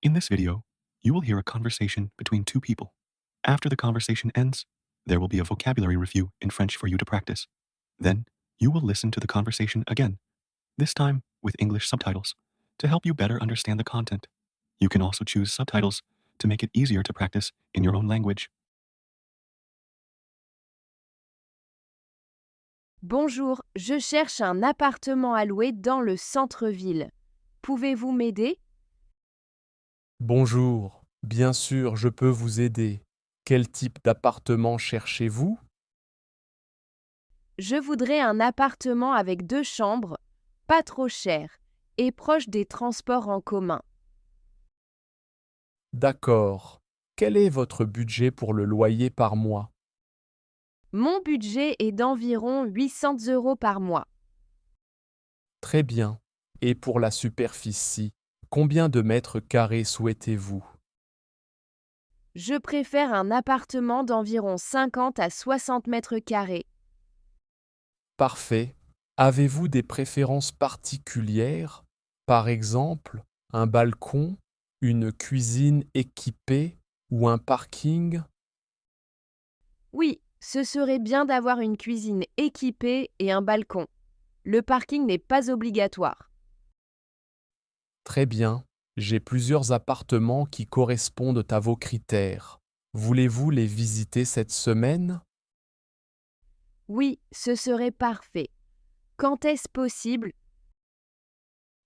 In this video, you will hear a conversation between two people. After the conversation ends, there will be a vocabulary review in French for you to practice. Then, you will listen to the conversation again, this time with English subtitles, to help you better understand the content. You can also choose subtitles to make it easier to practice in your own language. Bonjour, je cherche un appartement à louer dans le centre-ville. Pouvez-vous m'aider? Bonjour, bien sûr, je peux vous aider. Quel type d'appartement cherchez-vous? Je voudrais un appartement avec 2 chambres, pas trop cher, et proche des transports en commun. D'accord. Quel est votre budget pour le loyer par mois? Mon budget est d'environ 800 € par mois. Très bien. Et pour la superficie, combien de mètres carrés souhaitez-vous? Je préfère un appartement d'environ 50 à 60 mètres carrés. Parfait. Avez-vous des préférences particulières? Par exemple, un balcon, une cuisine équipée ou un parking? Oui, ce serait bien d'avoir une cuisine équipée et un balcon. Le parking n'est pas obligatoire. Très bien. J'ai plusieurs appartements qui correspondent à vos critères. Voulez-vous les visiter cette semaine? Oui, ce serait parfait. Quand est-ce possible?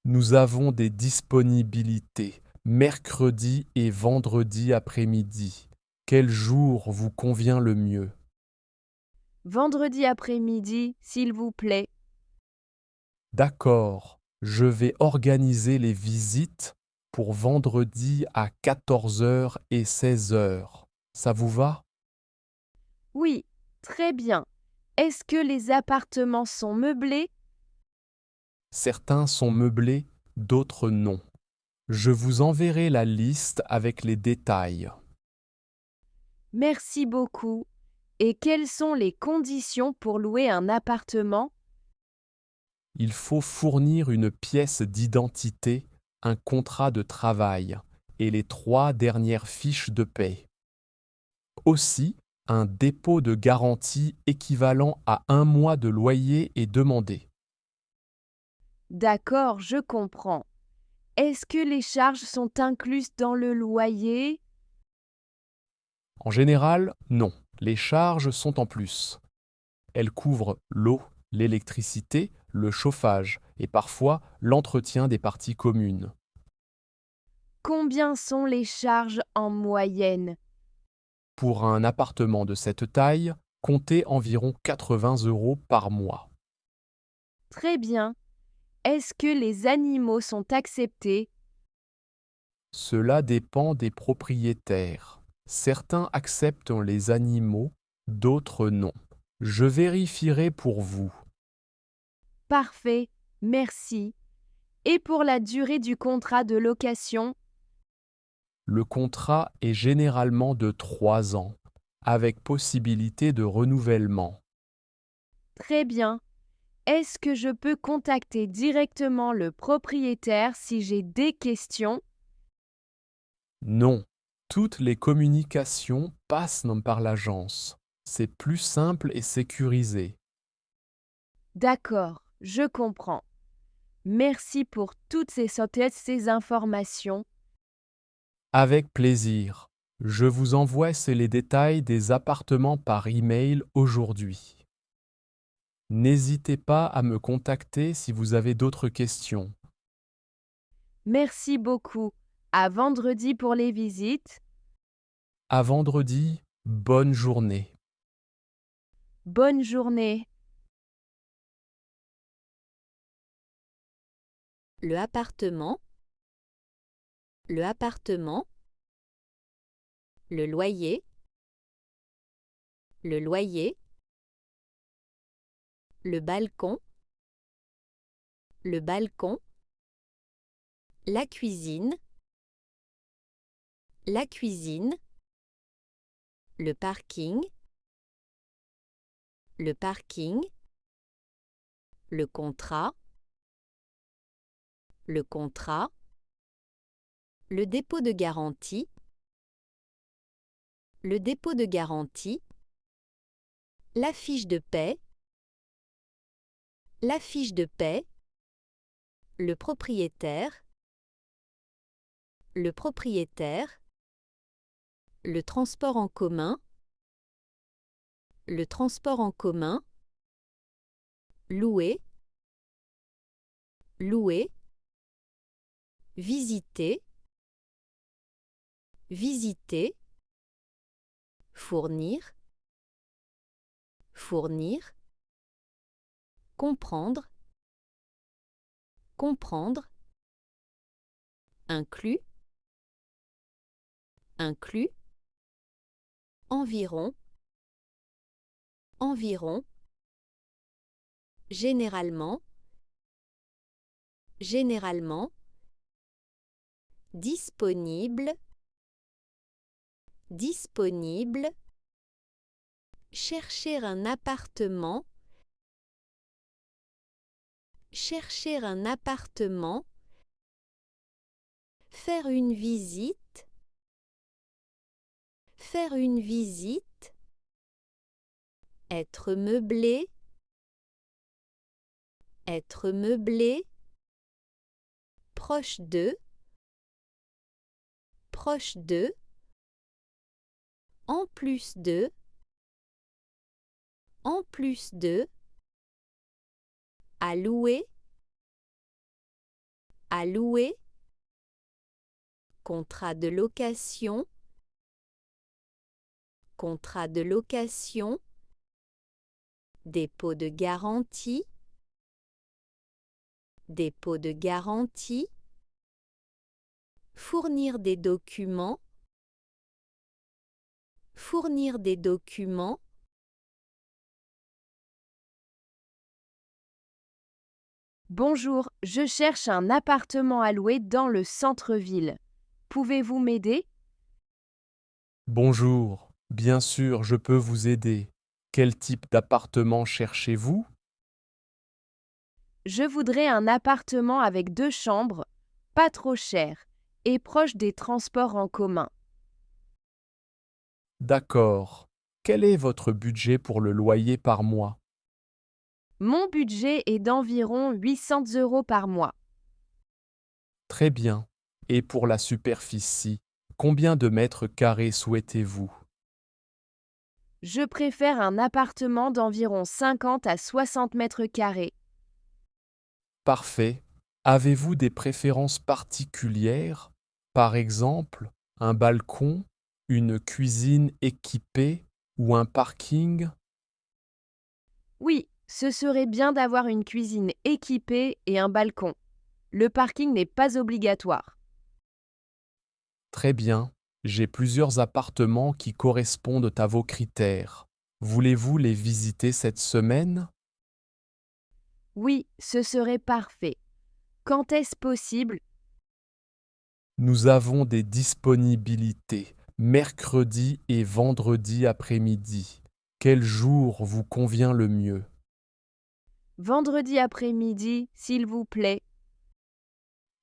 Nous avons des disponibilités mercredi et vendredi après-midi. Quel jour vous convient le mieux? Vendredi après-midi, s'il vous plaît. D'accord. Je vais organiser les visites pour vendredi à 14 heures et 16 heures. Ça vous va? Oui, très bien. Est-ce que les appartements sont meublés? Certains sont meublés, d'autres non. Je vous enverrai la liste avec les détails. Merci beaucoup. Et quelles sont les conditions pour louer un appartement? Il faut fournir une pièce d'identité, un contrat de travail et les 3 dernières fiches de paie. Aussi, un dépôt de garantie équivalent à 1 mois de loyer est demandé. D'accord, je comprends. Est-ce que les charges sont incluses dans le loyer? En général, non. Les charges sont en plus. Elles couvrent l'eau, l'électricité, le chauffage et parfois l'entretien des parties communes. Combien sont les charges en moyenne? Pour un appartement de cette taille, comptez environ 80 € par mois. Très bien. Est-ce que les animaux sont acceptés? Cela dépend des propriétaires. Certains acceptent les animaux, d'autres non. Je vérifierai pour vous. Parfait, merci. Et pour la durée du contrat de location? Le contrat est généralement de 3 ans, avec possibilité de renouvellement. Très bien. Est-ce que je peux contacter directement le propriétaire si j'ai des questions? Non, toutes les communications passent par l'agence. C'est plus simple et sécurisé. D'accord, je comprends. Merci pour toutes ces informations. Avec plaisir. Je vous envoie les détails des appartements par email aujourd'hui. N'hésitez pas à me contacter si vous avez d'autres questions. Merci beaucoup. À vendredi pour les visites. À vendredi, bonne journée. Bonne journée. Le appartement, le appartement, le loyer, le loyer, le balcon, le balcon, la cuisine, la cuisine, le parking, le parking, le contrat, le contrat, Le dépôt de garantie. Le dépôt de garantie. La fiche de paie. La fiche de paie. Le propriétaire. Le propriétaire. Le transport en commun. Le transport en commun. Louer. Louer. Visiter. Visiter. Fournir. Fournir. Comprendre. Comprendre. Inclus. Inclus. Environ. Environ. Généralement. Généralement. Disponible. Disponible. Chercher un appartement. Chercher un appartement. Faire une visite. Faire une visite. Être meublé. Être meublé. Proche de. Proche de. En plus de. En plus de. À louer. À louer. Contrat de location. Contrat de location. Dépôt de garantie. Dépôt de garantie. Fournir des documents. Fournir des documents. Bonjour, je cherche un appartement à louer dans le centre-ville. Pouvez-vous m'aider? Bonjour, bien sûr, je peux vous aider. Quel type d'appartement cherchez-vous? Je voudrais un appartement avec 2 chambres, pas trop cher, et proche des transports en commun. D'accord. Quel est votre budget pour le loyer par mois? Mon budget est d'environ 800 € par mois. Très bien. Et pour la superficie, combien de mètres carrés souhaitez-vous? Je préfère un appartement d'environ 50 à 60 mètres carrés. Parfait. Avez-vous des préférences particulières? Par exemple, un balcon, une cuisine équipée ou un parking? Oui, ce serait bien d'avoir une cuisine équipée et un balcon. Le parking n'est pas obligatoire. Très bien. J'ai plusieurs appartements qui correspondent à vos critères. Voulez-vous les visiter cette semaine? Oui, ce serait parfait. Quand est-ce possible? Nous avons des disponibilités mercredi et vendredi après-midi. Quel jour vous convient le mieux? Vendredi après-midi, s'il vous plaît.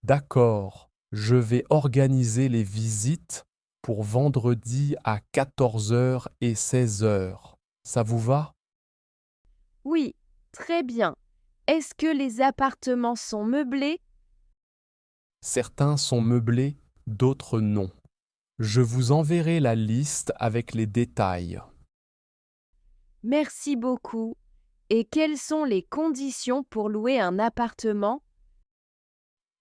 D'accord, je vais organiser les visites pour vendredi à 14 heures et 16 heures. Ça vous va? Oui, très bien. Est-ce que les appartements sont meublés? Certains sont meublés, d'autres non. Je vous enverrai la liste avec les détails. Merci beaucoup. Et quelles sont les conditions pour louer un appartement?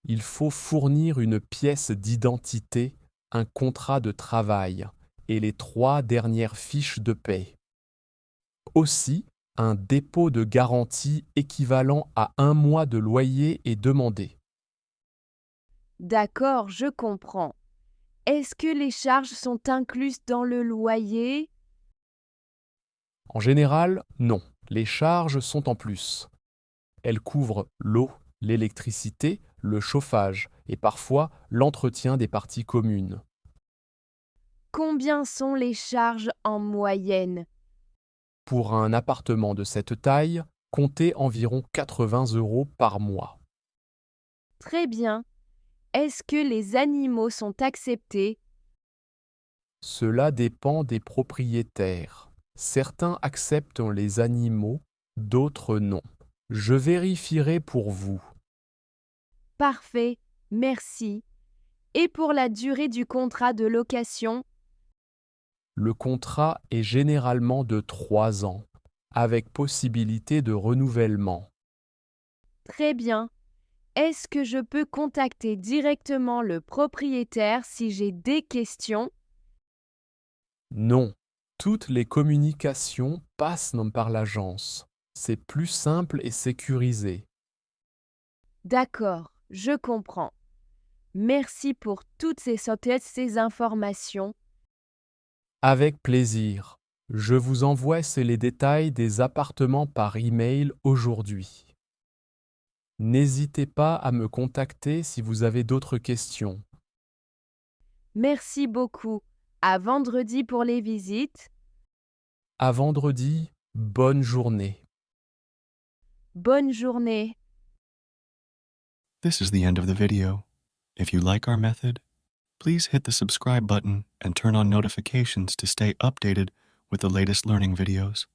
Il faut fournir une pièce d'identité, un contrat de travail et les 3 dernières fiches de paie. Aussi, un dépôt de garantie équivalent à 1 mois de loyer est demandé. D'accord, je comprends. Est-ce que les charges sont incluses dans le loyer? En général, non, les charges sont en plus. Elles couvrent l'eau, l'électricité, le chauffage et parfois l'entretien des parties communes. Combien sont les charges en moyenne? Pour un appartement de cette taille, comptez environ 80 € par mois. Très bien. Est-ce que les animaux sont acceptés? Cela dépend des propriétaires. Certains acceptent les animaux, d'autres non. Je vérifierai pour vous. Parfait, merci. Et pour la durée du contrat de location? Le contrat est généralement de 3 ans, avec possibilité de renouvellement. Très bien. Est-ce que je peux contacter directement le propriétaire si j'ai des questions? Non, toutes les communications passent par l'agence. C'est plus simple et sécurisé. D'accord, je comprends. Merci pour toutes ces informations. Avec plaisir. Je vous envoie les détails des appartements par email aujourd'hui. N'hésitez pas à me contacter si vous avez d'autres questions. Merci beaucoup. À vendredi pour les visites. À vendredi, bonne journée. Bonne journée. This is the end of the video. If you like our method, please hit the subscribe button and turn on notifications to stay updated with the latest learning videos.